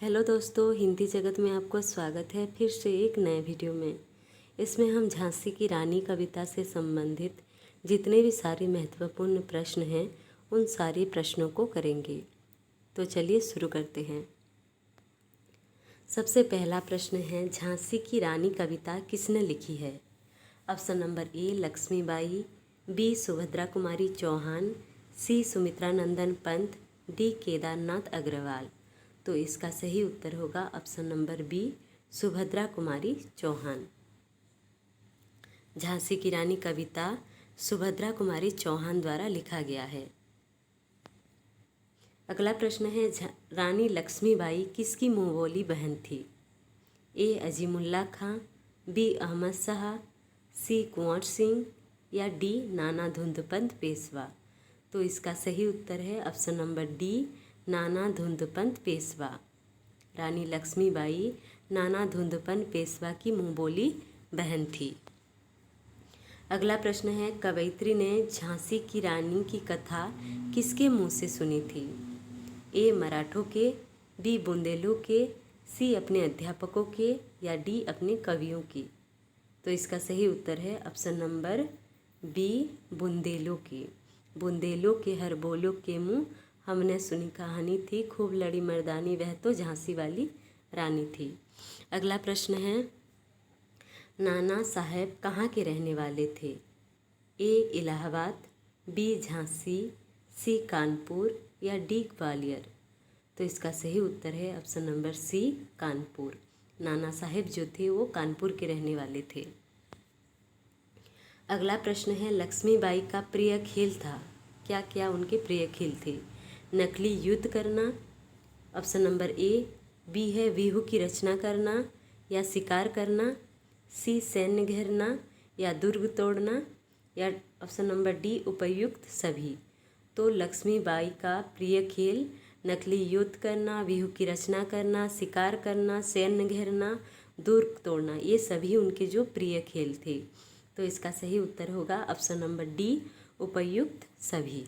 Hello दोस्तों, हिंदी जगत में आपको स्वागत है फिर से एक नए वीडियो में। इसमें हम झांसी की रानी कविता से संबंधित जितने भी सारे महत्वपूर्ण प्रश्न हैं उन सारे प्रश्नों को करेंगे। तो चलिए शुरू करते हैं। सबसे पहला प्रश्न है, झांसी की रानी कविता किसने लिखी है? Option number A Lakshmibai, B Subhadra Kumari Chauhan, C Sumitra Nandan Pant, D Kedarnath Agarwal. तो इसका सही उत्तर होगा option number B Subhadra Kumari Chauhan. Jhansi की रानी कविता सुभद्रा कुमारी चौहान द्वारा लिखा गया है। अगला प्रश्न है, रानी लक्ष्मीबाई किसकी मुँह बोली बहन थी? ए अजीमुल्ला खां, बी अहमद शाह, सी कुंवर सिंह या डी नाना धुंधपंत पेशवा। तो इसका सही उत्तर है ऑप्शन नंबर डी नाना धुंधपंत पेशवा। रानी लक्ष्मीबाई नाना धुंधपंत पेशवा की मुँह बोली बहन थी। अगला प्रश्न है, कवयित्री ने झांसी की रानी की कथा किसके मुँह से सुनी थी? ए मराठों के, बी बुंदेलों के, सी अपने अध्यापकों के या डी अपने कवियों की। तो इसका सही उत्तर है ऑप्शन नंबर बी बुंदेलों के। बुंदेलों के हर बोलो के मुँह हमने सुनी कहानी थी, खूब लड़ी मर्दानी वह तो झांसी वाली रानी थी। अगला प्रश्न है, नाना साहब कहाँ के रहने वाले थे? ए इलाहाबाद, बी झांसी, सी कानपुर या डी ग्वालियर। तो इसका सही उत्तर है ऑप्शन नंबर सी कानपुर। नाना साहब जो थे वो कानपुर के रहने वाले थे। अगला प्रश्न है, लक्ष्मीबाई का प्रिय खेल था? क्या क्या उनके प्रिय खेल थे? नकली युद्ध करना, ऑप्शन नंबर ए बी है व्यूह की रचना करना या शिकार करना, सी सैन्य घेरना या दुर्ग तोड़ना या ऑप्शन नंबर डी उपयुक्त सभी। तो लक्ष्मीबाई का प्रिय खेल नकली युद्ध करना, व्यूह की रचना करना, शिकार करना, सैन्य घेरना, दुर्ग तोड़ना, ये सभी उनके जो प्रिय खेल थे। तो इसका सही उत्तर होगा ऑप्शन नंबर डी उपयुक्त सभी।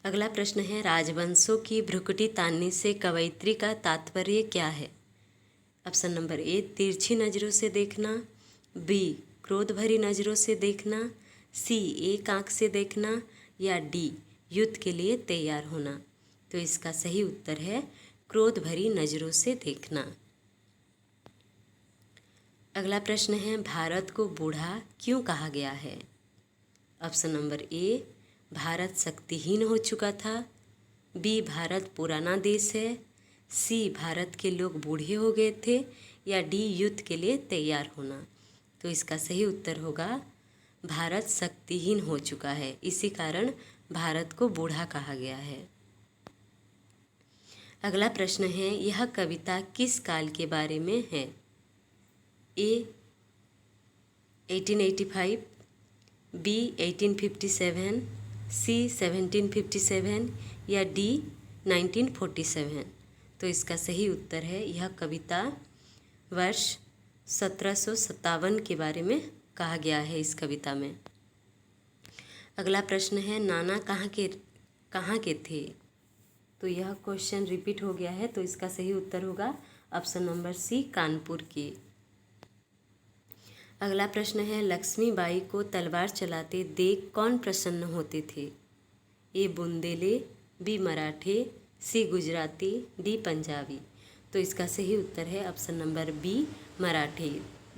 अगला प्रश्न है, राजवंशों की भ्रुकुटी तानने से कवयित्री का तात्पर्य क्या है? ऑप्शन नंबर ए तिरछी नज़रों से देखना, बी क्रोध भरी नज़रों से देखना, सी एक आँख से देखना या डी युद्ध के लिए तैयार होना। तो इसका सही उत्तर है क्रोध भरी नज़रों से देखना। अगला प्रश्न है, भारत को बूढ़ा क्यों कहा गया है? ऑप्शन नंबर ए भारत शक्तिहीन हो चुका था, बी भारत पुराना देश है, सी भारत के लोग बूढ़े हो गए थे या डी युद्ध के लिए तैयार होना। तो इसका सही उत्तर होगा भारत शक्तिहीन हो चुका है, इसी कारण भारत को बूढ़ा कहा गया है। अगला प्रश्न है, यह कविता किस काल के बारे में है? ए 1885, बी 1857, सी 1757 या डी 1947। तो इसका सही उत्तर है यह कविता वर्ष 1757 के बारे में कहा गया है इस कविता में। अगला प्रश्न है, नाना कहाँ के थे? तो यह क्वेश्चन रिपीट हो गया है, तो इसका सही उत्तर होगा ऑप्शन नंबर सी कानपुर के। अगला प्रश्न है, लक्ष्मीबाई को तलवार चलाते देख कौन प्रसन्न होते थे? ए बुंदेले, बी मराठे, सी गुजराती, डी पंजाबी। तो इसका सही उत्तर है ऑप्शन नंबर बी मराठे।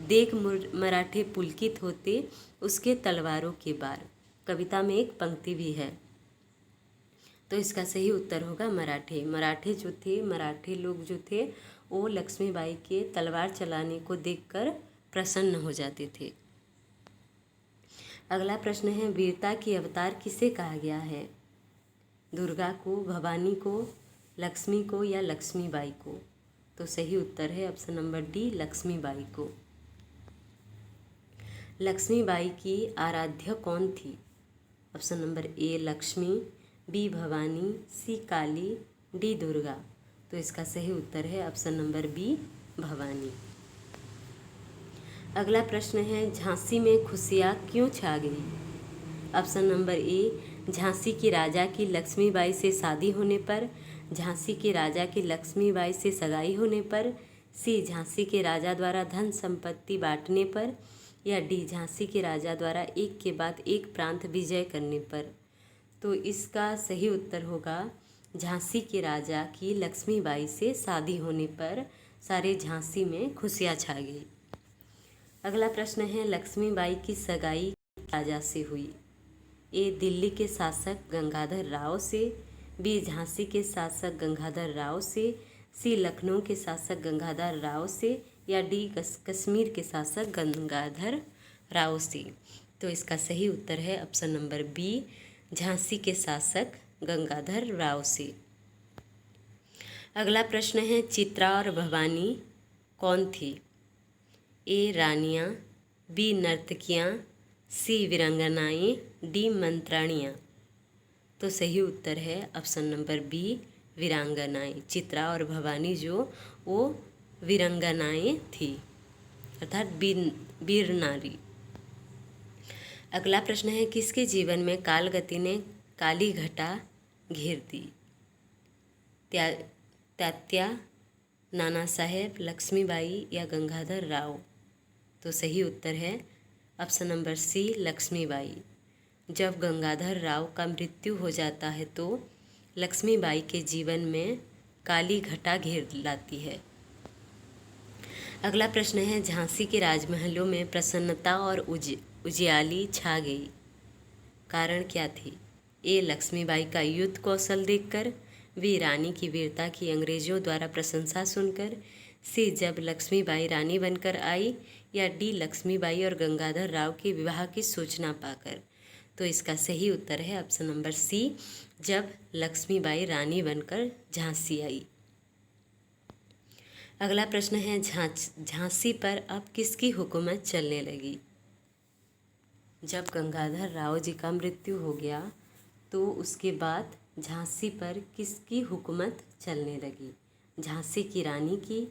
देख मराठे पुलकित होते उसके तलवारों के बार। कविता में एक पंक्ति भी है, तो इसका सही उत्तर होगा मराठे। मराठे लोग जो थे वो लक्ष्मीबाई के तलवार चलाने को देखकर प्रसन्न हो जाते थे। अगला प्रश्न है, वीरता की अवतार किसे कहा गया है? दुर्गा को, भवानी को, लक्ष्मी को या लक्ष्मीबाई को? तो सही उत्तर है ऑप्शन नंबर डी लक्ष्मीबाई को। लक्ष्मीबाई की आराध्य कौन थी? Option number A Lakshmi, B Bhavani, C Kali, D Durga. तो इसका सही उत्तर है ऑप्शन नंबर बी भवानी। अगला प्रश्न है, झांसी में खुशियाँ क्यों छा गई? ऑप्शन नंबर ए झांसी की राजा की लक्ष्मीबाई से शादी होने पर, झांसी के राजा की लक्ष्मीबाई से सगाई होने पर, सी झांसी के राजा द्वारा धन संपत्ति बांटने पर, या डी झांसी के राजा द्वारा एक के बाद एक प्रांत विजय करने पर। तो इसका सही उत्तर होगा झांसी के राजा की लक्ष्मीबाई से शादी होने पर सारे झांसी में खुशियाँ छा गई। अगला प्रश्न है लक्ष्मीबाई की सगाई राजा से हुई। ए दिल्ली के शासक गंगाधर राव से, बी झांसी के शासक गंगाधर राव से, सी लखनऊ के शासक गंगाधर राव से, या डी कश्मीर के शासक गंगाधर राव से। तो इसका सही उत्तर है ऑप्शन नंबर बी, झांसी के शासक गंगाधर राव से। अगला प्रश्न है चित्रा और भवानी कौन थी? ए रानियाँ, बी नर्तकियाँ, सी वीरांगनाएँ, डी मंत्राणियाँ। तो सही उत्तर है ऑप्शन नंबर बी, वीरांगनाएँ। चित्रा और भवानी जो वो वीरांगनाएँ थी, अर्थात वीर नारी। अगला प्रश्न है किसके जीवन में कालगति ने काली घटा घेर दी? तात्या, नाना साहेब, लक्ष्मीबाई या गंगाधर राव। तो सही उत्तर है ऑप्शन नंबर सी, लक्ष्मीबाई। जब गंगाधर राव का मृत्यु हो जाता है तो लक्ष्मीबाई के जीवन में काली घटा घेर लाती है। अगला प्रश्न है झांसी के राजमहलों में प्रसन्नता और उजियाली छा गई, कारण क्या थी? ए लक्ष्मीबाई का युद्ध कौशल देखकर, बी रानी की वीरता की अंग्रेजों द्वारा प्रशंसा सुनकर, सी जब लक्ष्मीबाई रानी बनकर आई, या डी लक्ष्मीबाई और गंगाधर राव के विवाह की सूचना पाकर। तो इसका सही उत्तर है ऑप्शन नंबर सी, जब लक्ष्मीबाई रानी बनकर झांसी आई। अगला प्रश्न है झांसी पर अब किसकी हुकूमत चलने लगी? जब गंगाधर राव जी का मृत्यु हो गया तो उसके बाद झांसी पर किसकी हुकूमत चलने लगी? झांसी की रानी की,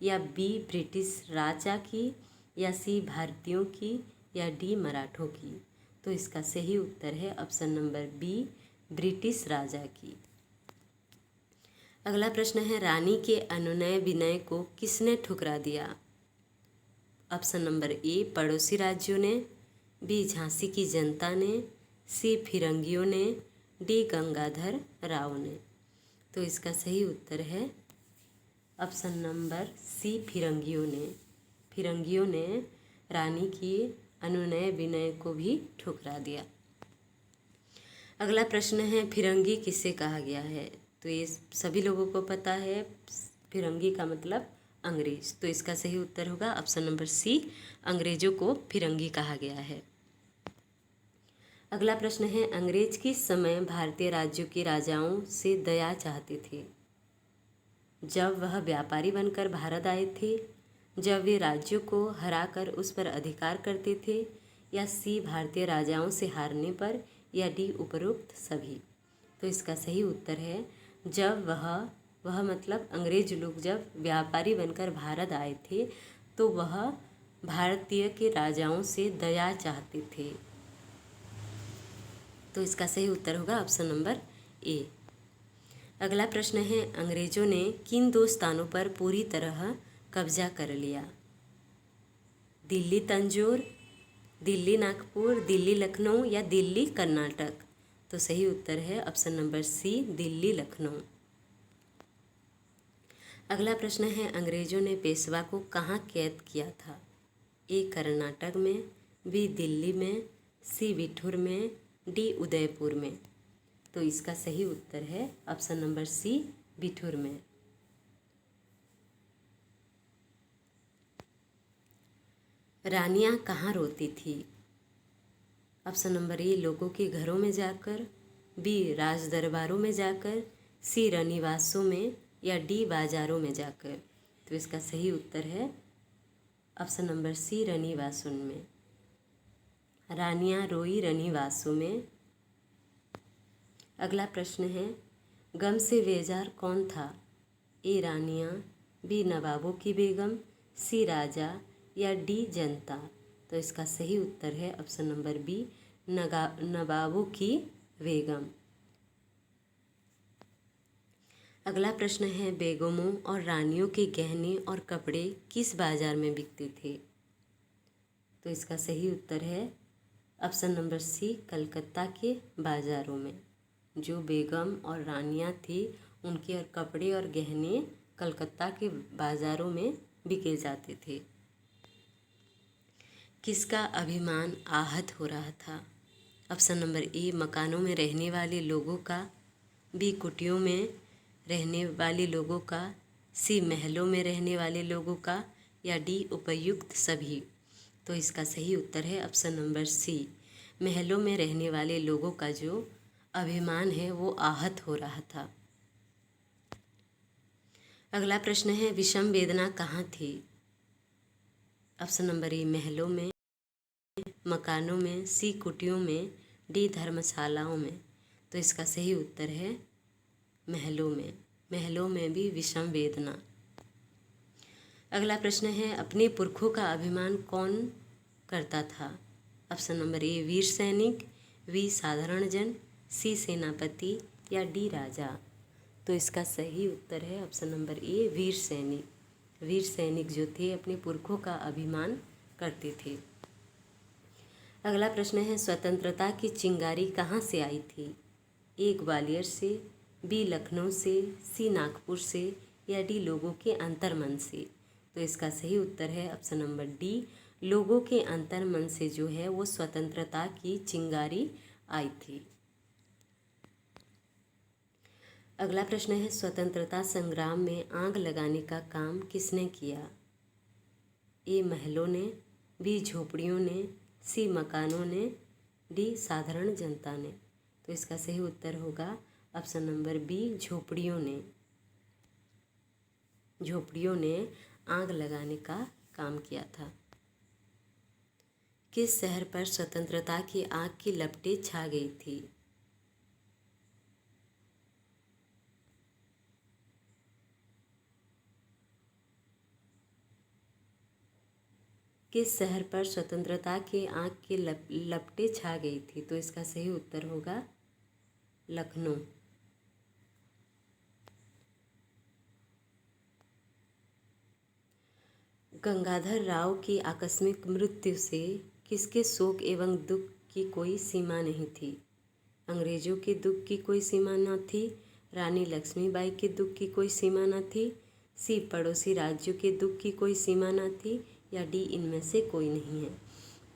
या बी ब्रिटिश राजा की, या सी भारतीयों की, या डी मराठों की। तो इसका सही उत्तर है ऑप्शन नंबर बी, ब्रिटिश राजा की। अगला प्रश्न है रानी के अनुनय विनय को किसने ठुकरा दिया? ऑप्शन नंबर ए, पड़ोसी राज्यों ने, बी झांसी की जनता ने, सी फिरंगियों ने, डी गंगाधर राव ने। तो इसका सही उत्तर है ऑप्शन नंबर सी, फिरंगियों ने। फिरंगियों ने रानी की अनुनय विनय को भी ठुकरा दिया। अगला प्रश्न है फिरंगी किसे कहा गया है? तो ये सभी लोगों को पता है, फिरंगी का मतलब अंग्रेज। तो इसका सही उत्तर होगा ऑप्शन नंबर सी, अंग्रेजों को फिरंगी कहा गया है। अगला प्रश्न है अंग्रेज किस समय भारतीय राज्यों के राजाओं से दया चाहते थे? जब वह व्यापारी बनकर भारत आए थे, जब वे राज्यों को हराकर उस पर अधिकार करते थे, या सी भारतीय राजाओं से हारने पर, या डी उपरोक्त सभी। तो इसका सही उत्तर है जब वह मतलब अंग्रेज लोग जब व्यापारी बनकर भारत आए थे तो वह भारतीय के राजाओं से दया चाहते थे। तो इसका सही उत्तर होगा ऑप्शन नंबर ए। अगला प्रश्न है अंग्रेजों ने किन दो स्थानों पर पूरी तरह कब्जा कर लिया? दिल्ली तंजौर, दिल्ली नागपुर, दिल्ली लखनऊ, या दिल्ली कर्नाटक। तो सही उत्तर है option number C, Delhi Lucknow. अगला प्रश्न है अंग्रेजों ने पेशवा को कहाँ कैद किया था? ए कर्नाटक में, बी दिल्ली में, सी बिठूर में, डी उदयपुर में। तो इसका सही उत्तर है ऑप्शन नंबर सी, बिठूर में। रानियां कहाँ रोती थी? ऑप्शन नंबर ए लोगों के घरों में जाकर, बी राज दरबारों में जाकर, सी रनिवासों में, या डी बाजारों में जाकर। तो इसका सही उत्तर है ऑप्शन नंबर सी, रनिवासों में। रानियां रोई रनिवासों में। अगला प्रश्न है गम से बेजार कौन था? ए रानियां, बी नवाबों की बेगम, सी राजा, या डी जनता। तो इसका सही उत्तर है ऑप्शन नंबर बी, नवाबों की बेगम। अगला प्रश्न है, बेगमों और रानियों के गहने और कपड़े किस बाजार में बिकते थे? तो इसका सही उत्तर है ऑप्शन नंबर सी, कलकत्ता के बाज़ारों में। जो बेगम और रानियां थी उनके और कपड़े और गहने कलकत्ता के बाज़ारों में बिके जाते थे। किसका अभिमान आहत हो रहा था? ऑप्शन नंबर ए, मकानों में रहने वाले लोगों का, बी, कुटियों में रहने वाले लोगों का, सी, महलों में रहने वाले लोगों का, या डी, उपयुक्त सभी। तो इसका सही उत्तर है ऑप्शन नंबर सी, महलों में रहने वाले लोगों का जो अभिमान है वो आहत हो रहा था। अगला प्रश्न है, विषम वेदना कहाँ थी? ऑप्शन नंबर ए, महलों में, मकानों में, सी, कुटियों में, डी, धर्मशालाओं में। तो इसका सही उत्तर है महलों में। महलों में भी विषम वेदना। अगला प्रश्न है, अपने पुरखों का अभिमान कौन करता था? ऑप्शन नंबर ए, वीर सैनिक, बी, साधारण जन, सी, सेनापति, या डी, राजा। तो इसका सही उत्तर है ऑप्शन नंबर ए, वीर सैनिक। वीर सैनिक जो थे अपने पुरखों का अभिमान करते थे। अगला प्रश्न है, स्वतंत्रता की चिंगारी कहाँ से आई थी? ए, ग्वालियर से, बी, लखनऊ से, सी, नागपुर से, या डी, लोगों के अंतर्मन से। तो इसका सही उत्तर है ऑप्शन नंबर डी, लोगों के अंतर्मन से जो है वो स्वतंत्रता की चिंगारी आई थी। अगला प्रश्न है, स्वतंत्रता संग्राम में आग लगाने का काम किसने किया? ए, महलों ने, बी, झोपड़ियों ने, सी, मकानों ने, डी, साधारण जनता ने। तो इसका सही उत्तर होगा ऑप्शन नंबर बी, झोपड़ियों ने। झोपड़ियों ने आग लगाने का काम किया था। किस शहर पर स्वतंत्रता की आग की लपटें छा गई थी? किस शहर पर स्वतंत्रता की आग की लपटें छा गई थी? तो इसका सही उत्तर होगा लखनऊ। गंगाधर राव की आकस्मिक मृत्यु से किसके शोक एवं दुख की कोई सीमा नहीं थी? अंग्रेजों के दुख की कोई सीमा न थी, रानी लक्ष्मीबाई के दुख की कोई सीमा न थी, सी, पड़ोसी राज्यों के दुख की कोई सीमा न थी, या डी, इनमें से कोई नहीं है।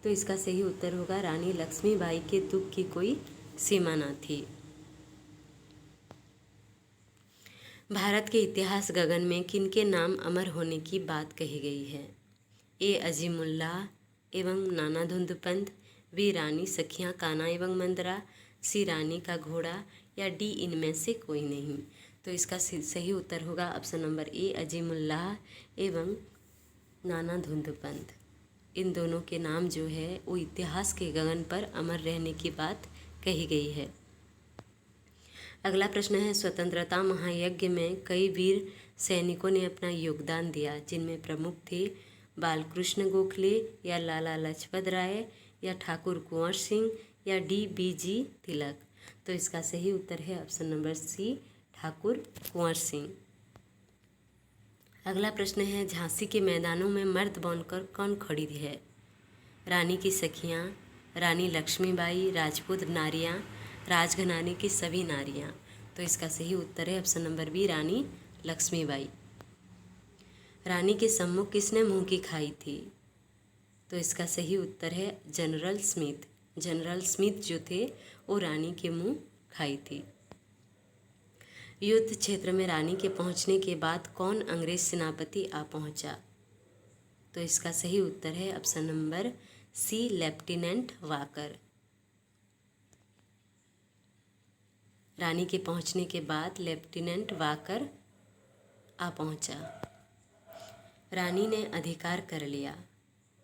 तो इसका सही उत्तर होगा रानी लक्ष्मीबाई के दुख की कोई सीमा न थी। भारत के इतिहास गगन में किनके नाम अमर होने की बात कही गई है? ए, अजीमुल्लाह एवं नाना धुंदुपंत, बी, रानी सखियाँ काना एवं मंदरा, सी, रानी का घोड़ा, या डी, इनमें से कोई नहीं। तो इसका सही उत्तर होगा ऑप्शन नंबर ए, अजीमुल्लाह एवं नाना धुंदुपंत। इन दोनों के नाम जो है वो इतिहास के गगन पर अमर रहने की बात कही गई है। अगला प्रश्न है, स्वतंत्रता महायज्ञ में कई वीर सैनिकों ने अपना योगदान दिया, जिनमें प्रमुख थे बालकृष्ण गोखले, या लाला लाजपत राय, या ठाकुर कुंवर सिंह, या डी, बी.जी. तिलक। तो इसका सही उत्तर है ऑप्शन नंबर सी, ठाकुर कुंवर सिंह। अगला प्रश्न है, झांसी के मैदानों में मर्द बनकर कौन खड़ी है? रानी की सखियाँ, रानी लक्ष्मीबाई, राजपूत नारियाँ, राजघराने की सभी नारियाँ। तो इसका सही उत्तर है ऑप्शन नंबर बी, रानी लक्ष्मीबाई। रानी के सम्मुख किसने मुंह की खाई थी? तो इसका सही उत्तर है जनरल स्मिथ। जनरल स्मिथ जो थे वो रानी के मुंह खाई थी। युद्ध क्षेत्र में रानी के पहुंचने के बाद कौन अंग्रेज सेनापति आ पहुंचा? तो इसका सही उत्तर है option number C, lieutenant Walker. रानी के पहुंचने के बाद लेफ्टिनेंट वाकर आ पहुंचा। रानी ने अधिकार कर लिया।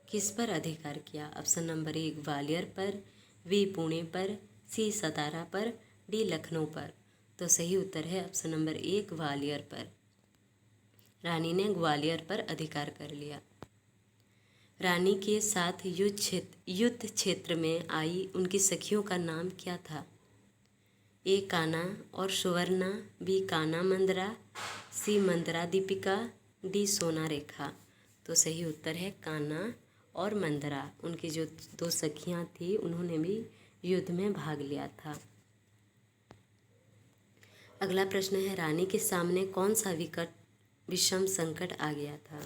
किस पर अधिकार किया? ऑप्शन नंबर ए, ग्वालियर पर, बी, पुणे पर, सी, सतारा पर, डी, लखनऊ पर। तो सही उत्तर है ऑप्शन नंबर ए, ग्वालियर पर। रानी ने ग्वालियर पर अधिकार कर लिया। रानी के साथ युद्ध क्षेत्र में आई उनकी सखियों का नाम क्या था? ए काना और सुवर्णा, बी काना मंदरा, सी मंदरा दीपिका, डी सोना रेखा। तो सही उत्तर है काना और मंदरा। उनकी जो दो सखियां थी उन्होंने भी युद्ध में भाग लिया था। अगला प्रश्न है रानी के सामने कौन सा विषम संकट आ गया था।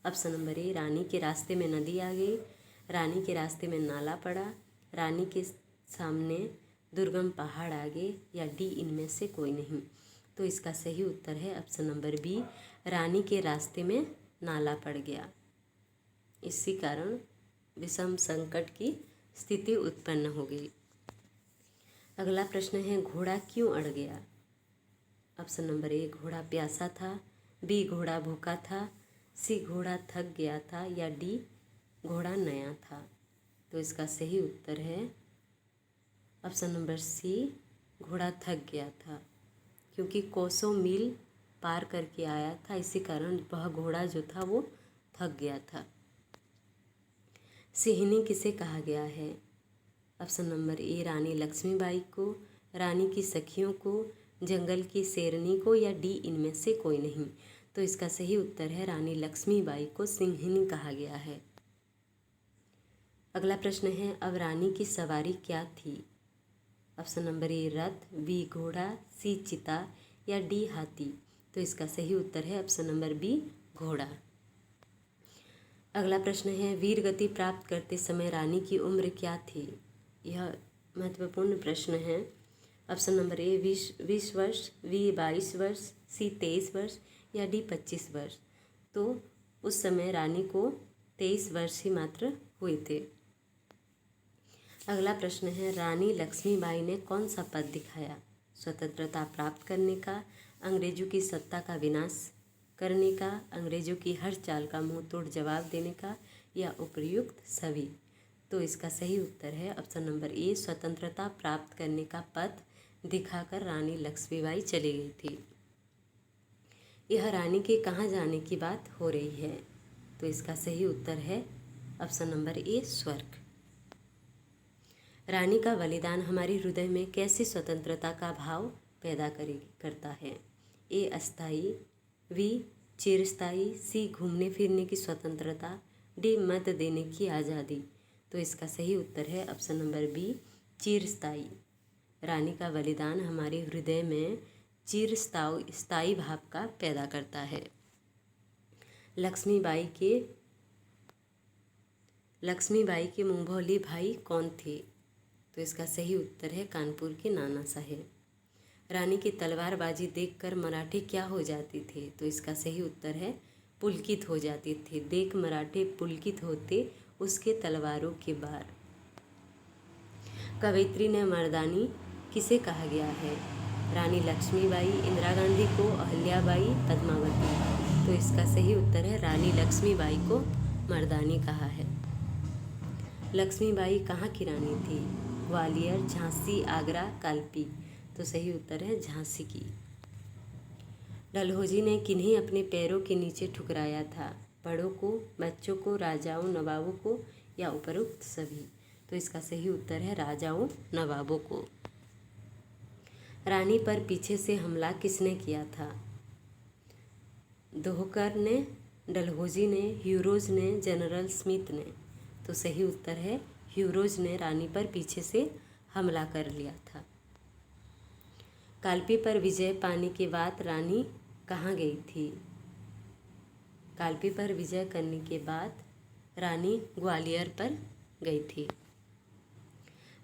ऑप्शन नंबर ए रानी के रास्ते में नदी आ गई, रानी के रास्ते में नाला पड़ा, रानी के सामने दुर्गम पहाड़ आ गए, या डी इनमें से कोई नहीं। तो इसका सही उत्तर है ऑप्शन नंबर बी, रानी के रास्ते में नाला पड़ गया। इसी कारण विषम संकट की स्थिति उत्पन्न हो गई। अगला प्रश्न है घोड़ा क्यों अड़ गया। ऑप्शन नंबर ए घोड़ा प्यासा था, बी घोड़ा भूखा था, सी घोड़ा थक गया था, या डी घोड़ा नया था। तो इसका सही उत्तर है ऑप्शन नंबर सी, घोड़ा थक गया था, क्योंकि कोसों मील पार करके आया था, इसी कारण वह घोड़ा जो था वो थक गया था। सिहनी किसे कहा गया है। ऑप्शन नंबर ए रानी लक्ष्मीबाई को, रानी की सखियों को, जंगल की शेरनी को, या डी इनमें से कोई नहीं। तो इसका सही उत्तर है रानी लक्ष्मीबाई को सिंहनी कहा गया है। अगला प्रश्न है अब रानी की सवारी क्या थी। ऑप्शन नंबर ए रथ, बी घोड़ा, सी चिता, या डी हाथी। तो इसका सही उत्तर है ऑप्शन नंबर बी घोड़ा। अगला प्रश्न है वीर गति प्राप्त करते समय रानी की उम्र क्या थी। यह महत्वपूर्ण प्रश्न है। ऑप्शन नंबर ए 20 वर्ष, बी 22 वर्ष, सी 23 वर्ष, या डी 25 वर्ष। तो उस समय रानी को 23 वर्ष ही मात्र हुए थे। अगला प्रश्न है रानी लक्ष्मीबाई ने कौन सा पद दिखाया। स्वतंत्रता प्राप्त करने का, अंग्रेजों की सत्ता का विनाश करने का, अंग्रेजों की हर चाल का मुंह तोड़ जवाब देने का, या उपयुक्त सभी। तो इसका सही उत्तर है ऑप्शन नंबर ए स्वतंत्रता प्राप्त करने का पथ दिखाकर रानी लक्ष्मीबाई चली गई थी। यह रानी के कहाँ जाने की बात हो रही है। तो इसका सही उत्तर है ऑप्शन नंबर ए स्वर्ग। रानी का बलिदान हमारे हृदय में कैसी स्वतंत्रता का भाव पैदा करता है। ए अस्थाई, वी चिरस्थाई, सी घूमने फिरने की स्वतंत्रता, डी मत देने की आज़ादी। तो इसका सही उत्तर है ऑप्शन नंबर बी चिरस्थाई। रानी का बलिदान हमारे हृदय में चिरस्थायी भाव का पैदा करता है। लक्ष्मीबाई के मुंहबोली भाई कौन थे। तो इसका सही उत्तर है कानपुर के नाना साहेब। रानी की तलवारबाजी देखकर मराठे क्या हो जाते थे। तो इसका सही उत्तर है पुलकित हो जाते थे। देख मराठे पुलकित होते उसके तलवारों के बार। कवयित्री ने मर्दानी किसे कहा गया है। रानी लक्ष्मीबाई, इंदिरा गांधी को, अहिल्याबाई, पद्मावती। तो इसका सही उत्तर है रानी लक्ष्मीबाई को मर्दानी कहा है। लक्ष्मीबाई कहाँ की रानी थी। ग्वालियर, झांसी, आगरा, कालपी। तो सही उत्तर है झांसी की। डलहौजी ने किन्हें अपने पैरों के नीचे ठुकराया था। बड़ों को, बच्चों को, राजाओं नवाबों को, या उपरोक्त सभी। तो इसका सही उत्तर है राजाओं नवाबों को। रानी पर पीछे से हमला किसने किया था। दोहकर ने, डलहौजी ने, ह्यूरोज ने, जनरल स्मिथ ने। तो सही उत्तर है ह्यूरोज ने रानी पर पीछे से हमला कर लिया था। कालपी पर विजय पाने के बाद रानी कहाँ गई थी। कालपी पर विजय करने के बाद रानी ग्वालियर पर गई थी।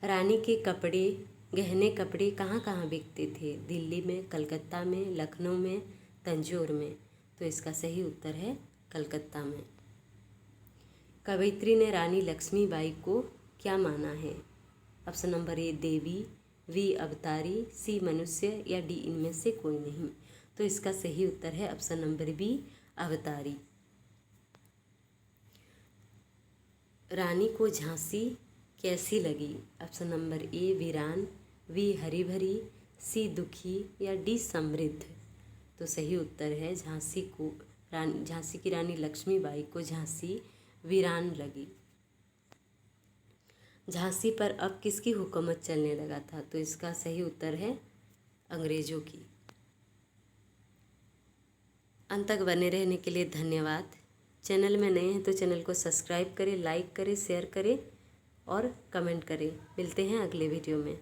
रानी के कपड़े, गहने कपड़े कहाँ कहाँ बिकते थे। दिल्ली में, कलकत्ता में, लखनऊ में, तंजौर में। तो इसका सही उत्तर है कलकत्ता में। कवयित्री ने रानी लक्ष्मीबाई को क्या माना है। ऑप्शन नंबर ए देवी, वी अवतारी, सी मनुष्य, या डी इनमें से कोई नहीं। तो इसका सही उत्तर है ऑप्शन नंबर बी अवतारी। रानी को झांसी कैसी लगी। ऑप्शन नंबर ए वीरान, वी हरी भरी, सी दुखी, या डी समृद्ध। तो सही उत्तर है झांसी की रानी लक्ष्मीबाई को झांसी वीरान लगी। झांसी पर अब किसकी हुकूमत चलने लगा था। तो इसका सही उत्तर है अंग्रेज़ों की। अंत तक बने रहने के लिए धन्यवाद। चैनल में नए हैं तो चैनल को सब्सक्राइब करें, लाइक करें, शेयर करें और कमेंट करें। मिलते हैं अगले वीडियो में।